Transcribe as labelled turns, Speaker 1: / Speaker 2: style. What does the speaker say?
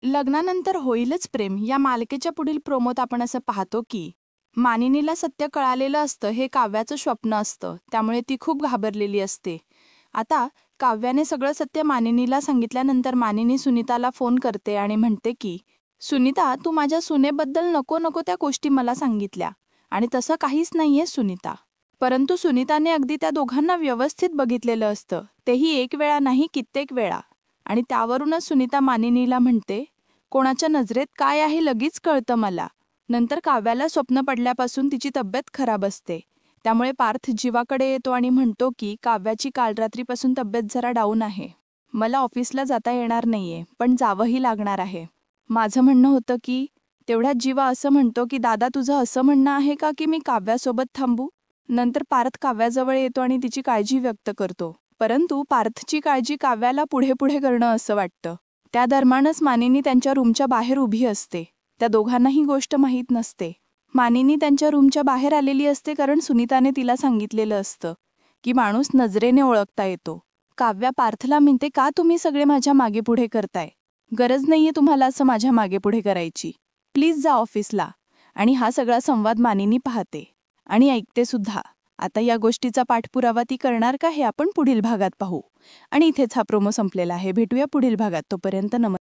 Speaker 1: लग्नानंतर होईलच प्रेम या मालिकेच्या पुढील प्रोमोत आपण असं पाहतो की मानिनीला सत्य कळालेलं असतं हे काव्याचं स्वप्न असतं, त्यामुळे ती खूप घाबरलेली असते. आता काव्याने सगळं सत्य मानिनीला सांगितल्यानंतर मानिनी सुनीताला फोन करते आणि म्हणते की सुनीता, तू माझ्या सुनेबद्दल नको नको त्या गोष्टी मला सांगितल्या आणि तसं काहीच नाहीये सुनीता. परंतु सुनीताने अगदी त्या दोघांना व्यवस्थित बघितलेलं असतं, तेही एक वेळा नाही कित्येक वेळा. आणि त्यावरूनच सुनीता मानिनीला म्हणते, कोणाच्या नजरेत काय आहे लगेच कळतं मला. नंतर काव्याला स्वप्न पडल्यापासून तिची तब्येत खराब असते, त्यामुळे पार्थ जीवाकडे येतो आणि म्हणतो की काव्याची काल रात्रीपासून तब्येत जरा डाऊन आहे. मला ऑफिसला जाता येणार नाहीये, पण जावंही लागणार आहे. माझं म्हणणं होतं की तेवढ्यात जीवा असं म्हणतो की दादा, तुझं असं म्हणणं आहे का की मी काव्यासोबत थांबू. नंतर पार्थ काव्याजवळ येतो आणि तिची काळजी व्यक्त करतो, परंतु पार्थची काळजी काव्याला पुढे पुढे करणं असं वाटतं. त्या दरम्यानच मानिनी त्यांच्या रूमच्या बाहेर उभी असते. त्या दोघांना ही गोष्ट माहीत नसते. मानिनी त्यांच्या रूमच्या बाहेर आलेली असते कारण सुनीताने तिला सांगितलेलं असतं की माणूस नजरेने ओळखता येतो. काव्या पार्थला म्हणते, का तुम्ही सगळे माझ्या मागे पुढे करताय? गरज नाहीये तुम्हाला असं माझ्या मागे पुढे करायची. प्लीज जा ऑफिसला. आणि हा सगळा संवाद मानिनी पाहते आणि ऐकते सुद्धा. आता या गोष्टीचा पाठपुरावा ती करणार का हे आपण पुढील भागात पाहू. आणि इथेच हा प्रोमो संपलेला आहे. भेटूया पुढील भागात. तोपर्यंत नमस्कार.